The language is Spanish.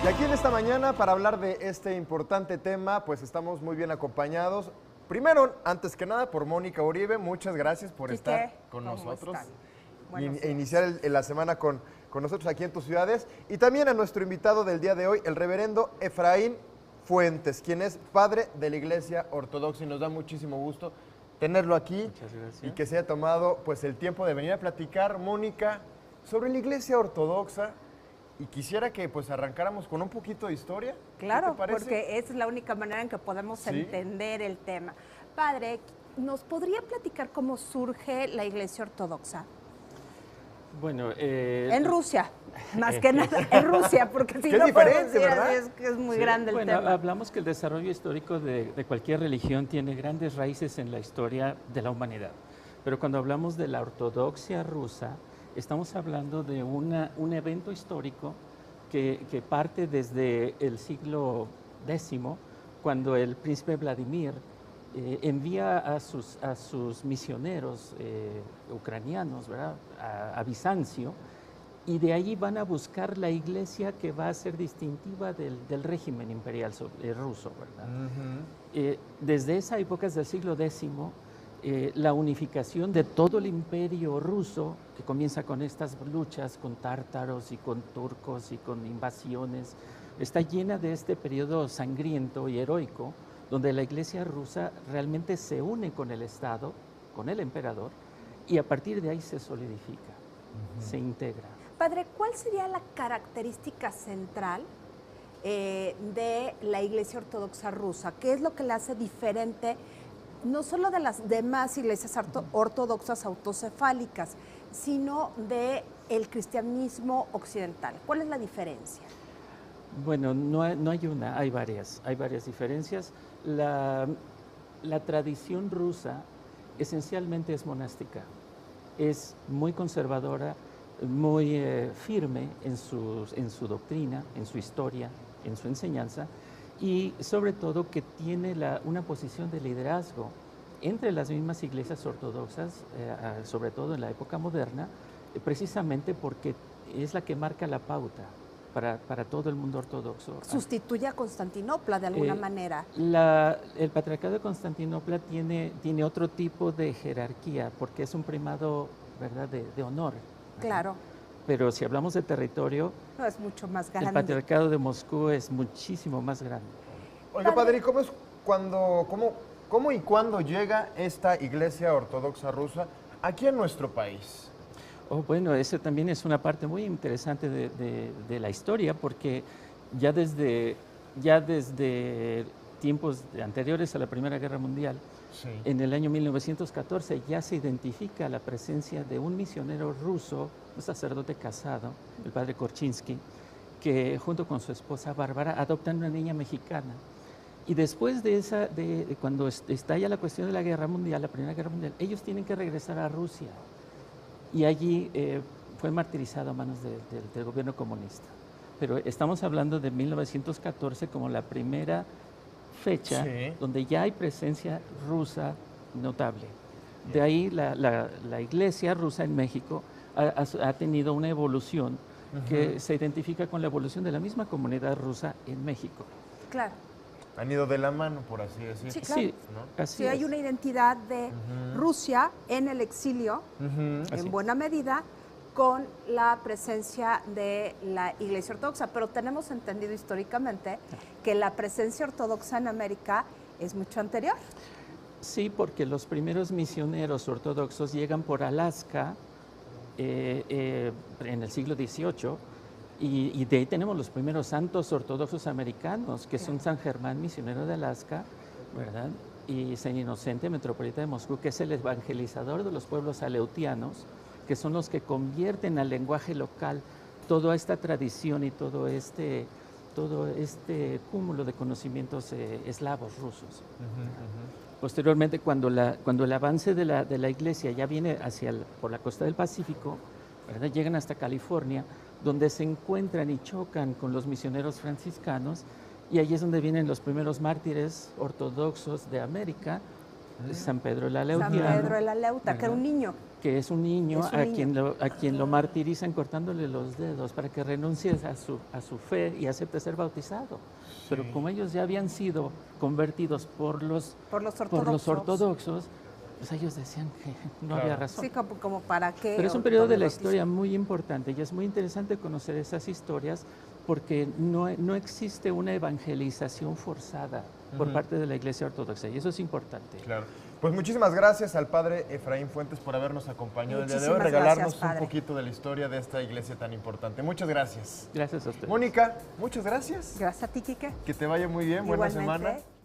Y aquí en esta mañana, para hablar de este importante tema, pues estamos muy bien acompañados. Primero, antes que nada, por Mónica Uribe. Muchas gracias por Quique, estar con ¿cómo nosotros están? Buenos días. iniciar la semana con nosotros aquí en tus ciudades. Y también a nuestro invitado del día de hoy, el reverendo Efraín Fuentes, quien es padre de la Iglesia Ortodoxa, y nos da muchísimo gusto tenerlo aquí. Muchas gracias. Y que se haya tomado pues el tiempo de venir a platicar, Mónica, sobre la Iglesia Ortodoxa. Y quisiera que pues arrancáramos con un poquito de historia. Claro, ¿Qué te parece? porque es la única manera en que podemos Sí. entender el tema. Padre, ¿nos podría platicar cómo surge la Iglesia Ortodoxa? Bueno, En Rusia, más que nada, en Rusia, porque si Qué no diferente, podemos decir ¿verdad? así, es que es muy sí, grande el bueno, tema. hablamos que el desarrollo histórico de cualquier religión tiene grandes raíces en la historia de la humanidad. Pero cuando hablamos de la ortodoxia rusa, estamos hablando de un evento histórico que parte desde el siglo X, cuando el príncipe Vladimir envía a sus misioneros ucranianos, ¿verdad?, a Bizancio, y de allí van a buscar la iglesia que va a ser distintiva del régimen imperial ruso, ¿verdad? Desde esa época, desde el siglo X, la unificación de todo el imperio ruso, que comienza con estas luchas con tártaros y con turcos y con invasiones, está llena de este periodo sangriento y heroico, donde la iglesia rusa realmente se une con el Estado, con el emperador, y a partir de ahí se solidifica, se integra. Padre, ¿cuál sería la característica central de la Iglesia Ortodoxa rusa? ¿Qué es lo que la hace diferente no solo de las demás iglesias ortodoxas autocefálicas, sino del cristianismo occidental? ¿Cuál es la diferencia? Bueno, no hay una, hay varias diferencias. La tradición rusa esencialmente es monástica, es muy conservadora, muy firme en su doctrina, en su historia, en su enseñanza, y sobre todo que tiene una posición de liderazgo entre las mismas iglesias ortodoxas, sobre todo en la época moderna, precisamente porque es la que marca la pauta para todo el mundo ortodoxo. ¿Sustituye a Constantinopla de alguna manera? El patriarcado de Constantinopla tiene otro tipo de jerarquía, porque es un primado, ¿verdad?, de honor. Claro. Pero si hablamos de territorio, No, es mucho más grande. el patriarcado de Moscú es muchísimo más grande. Oiga, padre, ¿y cómo y cuándo llega esta Iglesia Ortodoxa rusa aquí en nuestro país? Oh, bueno, esa también es una parte muy interesante de la historia, porque ya desde tiempos anteriores a la Primera Guerra Mundial, Sí. en el año 1914 ya se identifica la presencia de un misionero ruso, un sacerdote casado, el padre Korchinsky, que junto con su esposa Bárbara adoptan una niña mexicana. Y después de cuando estalla la cuestión de la Guerra Mundial, la Primera Guerra Mundial, ellos tienen que regresar a Rusia. Y allí fue martirizado a manos del gobierno comunista. Pero estamos hablando de 1914 como la primera fecha Sí. donde ya hay presencia rusa notable. De ahí la iglesia rusa en México ha tenido una evolución que se identifica con la evolución de la misma comunidad rusa en México. Claro. Han ido de la mano, por así decirlo. Sí, claro. Sí, ¿no? así Sí, hay es. una identidad de Rusia en el exilio, Así en es. buena medida, con la presencia de la Iglesia Ortodoxa, pero tenemos entendido históricamente que la presencia ortodoxa en América es mucho anterior. Sí, porque los primeros misioneros ortodoxos llegan por Alaska en el siglo XVIII y de ahí tenemos los primeros santos ortodoxos americanos, que son San Germán, misionero de Alaska, ¿verdad?, y San Inocente, metropolita de Moscú, que es el evangelizador de los pueblos aleutianos, que son los que convierten al lenguaje local toda esta tradición y todo este cúmulo de conocimientos eslavos, rusos. Posteriormente, cuando el avance de la iglesia ya viene por la costa del Pacífico, ¿verdad?, llegan hasta California, donde se encuentran y chocan con los misioneros franciscanos, y ahí es donde vienen los primeros mártires ortodoxos de América, San Pedro el San Aleutiano, Pedro el Aleuta, que era un niño. que es un niño, Es un niño. a quien lo martirizan cortándole los dedos para que renuncie a su fe y acepte ser bautizado. Pero como ellos ya habían sido convertidos por los ortodoxos, pues ellos decían que no había razón. Sí, como para qué. Pero es un periodo de la historia muy importante y es muy interesante conocer esas historias porque no existe una evangelización forzada por parte de la Iglesia Ortodoxa y eso es importante. Claro. Pues muchísimas gracias al padre Efraín Fuentes por habernos acompañado el día de hoy, Muchísimas regalarnos gracias, padre. un poquito de la historia de esta iglesia tan importante. Muchas gracias. Gracias a ustedes. Mónica, muchas gracias. Gracias a ti, Quique. Que te vaya muy bien, buena Igualmente. semana.